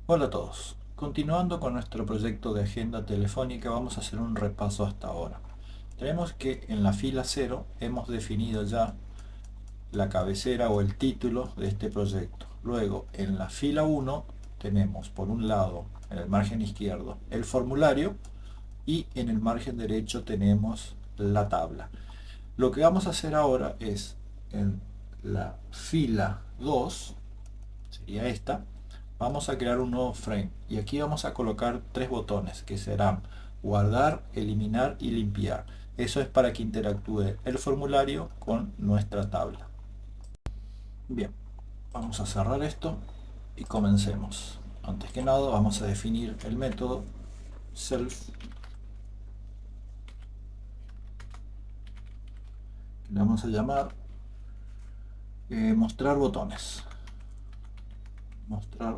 Hola a todos. Continuando con nuestro proyecto de agenda telefónica, vamos a hacer un repaso hasta ahora. Tenemos que en la fila 0 hemos definido ya la cabecera o el título de este proyecto. Luego, en la fila 1 tenemos por un lado, en el margen izquierdo, el formulario y en el margen derecho tenemos la tabla. Lo que vamos a hacer ahora es en la fila 2, sería esta, vamos a crear un nuevo frame y aquí vamos a colocar tres botones que serán guardar, eliminar y limpiar. Eso es para que interactúe el formulario con nuestra tabla. Bien, vamos a cerrar esto y comencemos. Antes que nada vamos a definir el método self, que le vamos a llamar mostrar botones. Mostrar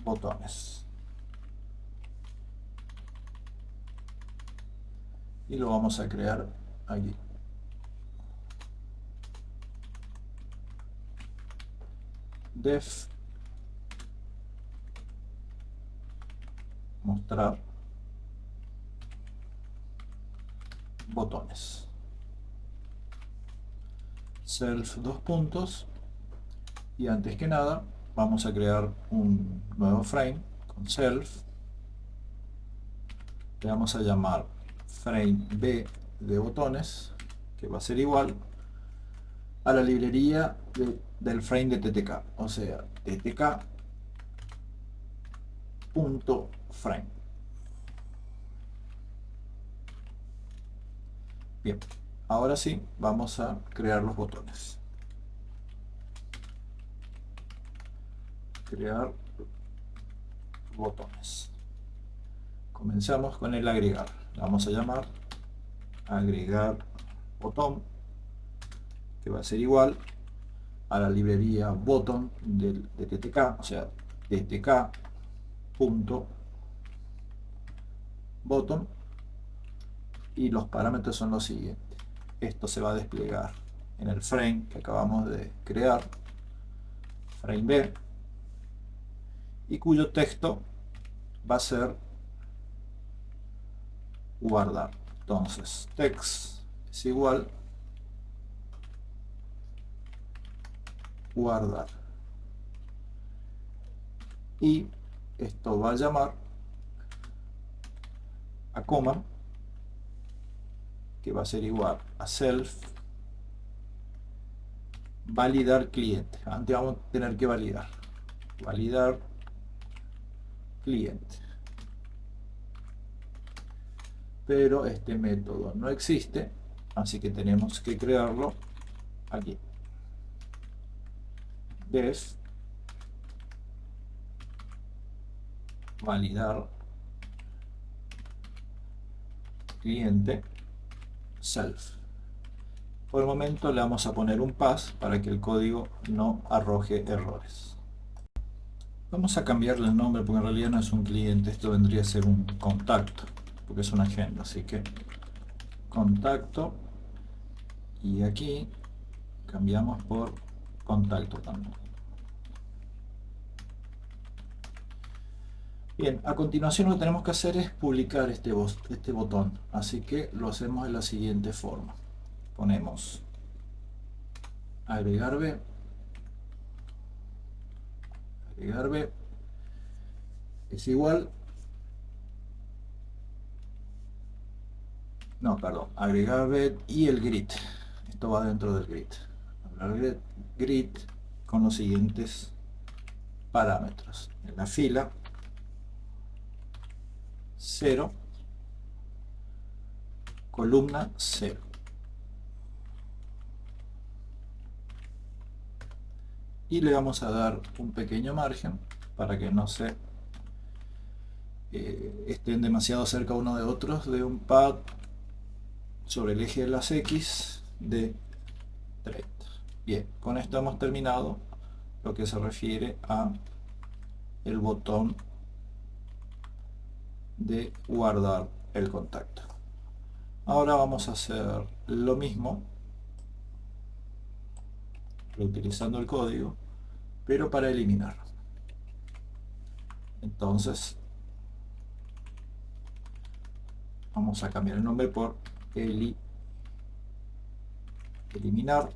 botones. Y lo vamos a crear aquí. Def mostrar botones. Self dos puntos. Y antes que nada vamos a crear un nuevo frame con self. Le vamos a llamar frame B de botones, que va a ser igual a la librería del frame de TTK, o sea, ttk.frame. Bien, ahora sí vamos a crear los botones. Crear botones. Comenzamos con el agregar. Le vamos a llamar agregar botón, que va a ser igual a la librería button de TTK, o sea, ttk.button, y los parámetros son los siguientes. Esto se va a desplegar en el frame que acabamos de crear, frame B, y cuyo texto va a ser guardar. Entonces, text es igual guardar. Y esto va a llamar a coma, que va a ser igual a self validar cliente. Antes vamos a tener que validar cliente, pero este método no existe, así que tenemos que crearlo aquí. Def validar cliente self. Por el momento le vamos a poner un pass para que el código no arroje errores. Vamos a cambiarle el nombre porque en realidad no es un cliente, esto vendría a ser un contacto, porque es una agenda, así que contacto, y aquí cambiamos por contacto también. Bien, a continuación lo que tenemos que hacer es publicar este botón, así que lo hacemos de la siguiente forma. Ponemos agregar B, agregar B es igual, no, perdón, agregar B y el grid, esto va dentro del grid, agregar grid con los siguientes parámetros. En la fila 0, columna 0. Y le vamos a dar un pequeño margen para que no se estén demasiado cerca uno de otros, de un pad sobre el eje de las X de 30. Bien, con esto hemos terminado lo que se refiere a el botón de guardar el contacto. Ahora vamos a hacer lo mismo reutilizando el código, pero para eliminar. Entonces vamos a cambiar el nombre por eliminar.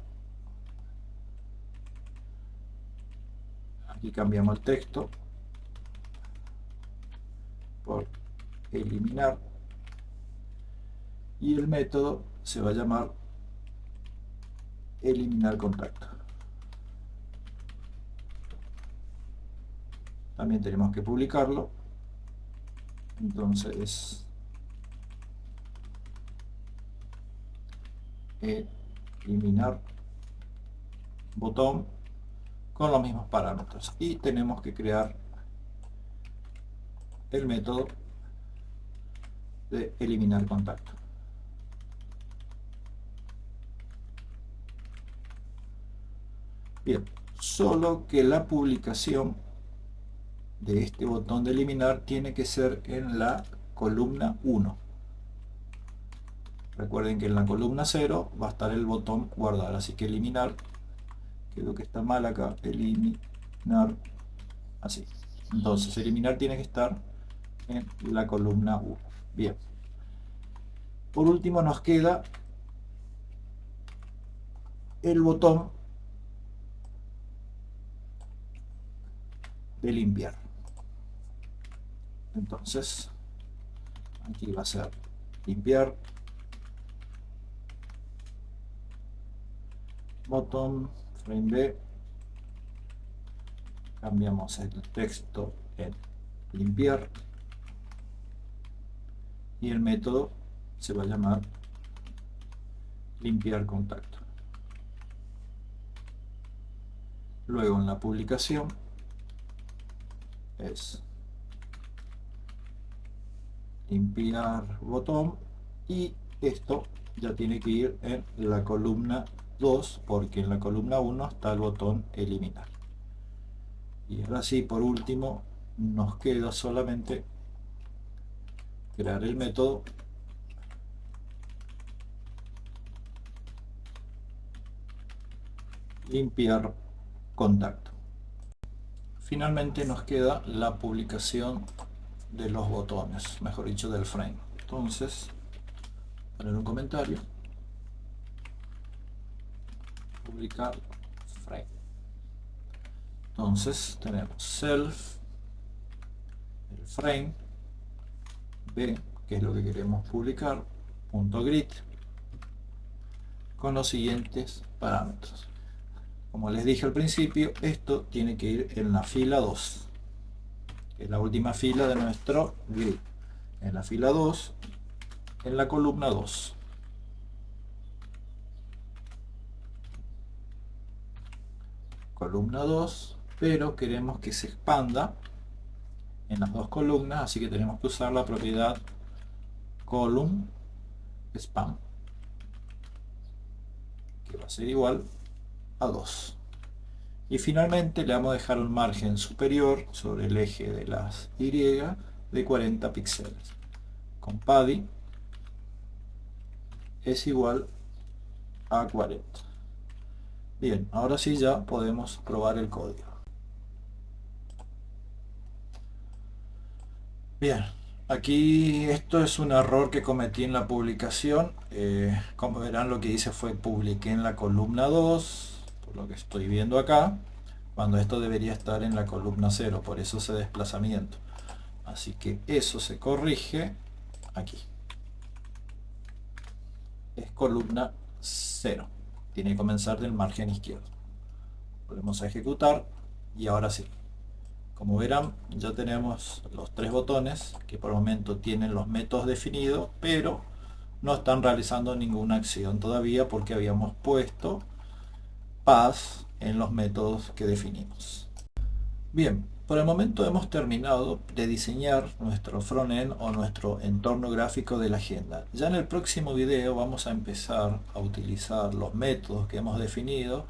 Aquí cambiamos el texto por eliminar y el método se va a llamar eliminar contacto. También tenemos que publicarlo, entonces eliminar botón con los mismos parámetros y tenemos que crear el método de eliminar contacto. Bien, solo que la publicación de este botón de eliminar tiene que ser en la columna 1. Recuerden que en la columna 0 va a estar el botón guardar, así que eliminar, creo que está mal acá, eliminar, así. Entonces eliminar tiene que estar en la columna 1. Bien. Por último nos queda el botón de limpiar. Entonces aquí va a ser limpiar, botón, frame B, cambiamos el texto en limpiar y el método se va a llamar limpiar contacto. Luego en la publicación es limpiar botón y esto ya tiene que ir en la columna 2 porque en la columna 1 está el botón eliminar. Y ahora sí, por último nos queda solamente crear el método limpiar contacto. Finalmente nos queda la publicación de los botones, mejor dicho del frame. Entonces, poner un comentario, publicar frame. Entonces tenemos self, el frame, b, que es lo que queremos publicar, punto grid, con los siguientes parámetros. Como les dije al principio, esto tiene que ir en la fila 2, que es la última fila de nuestro grid. En la fila 2, en la columna 2. Columna 2, pero queremos que se expanda en las dos columnas, así que tenemos que usar la propiedad column span, que va a ser igual a 2. Y finalmente le vamos a dejar un margen superior sobre el eje de las Y de 40 píxeles. Con padding es igual a 40. Bien, ahora sí ya podemos probar el código. Bien, aquí esto es un error que cometí en la publicación. Como verán, lo que hice fue publiqué en la columna 2, por lo que estoy viendo acá, cuando esto debería estar en la columna 0, por eso ese desplazamiento. Así que eso se corrige aquí. Es columna 0. Tiene que comenzar del margen izquierdo. Volvemos a ejecutar y ahora sí. Como verán, ya tenemos los tres botones que por el momento tienen los métodos definidos, pero no están realizando ninguna acción todavía porque habíamos puesto path en los métodos que definimos. Bien, por el momento hemos terminado de diseñar nuestro frontend o nuestro entorno gráfico de la agenda. Ya en el próximo video vamos a empezar a utilizar los métodos que hemos definido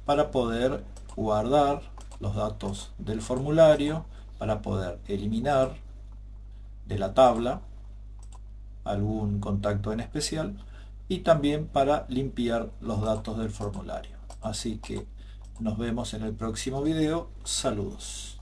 para poder guardar los datos del formulario, para poder eliminar de la tabla algún contacto en especial y también para limpiar los datos del formulario. Así que nos vemos en el próximo video. Saludos.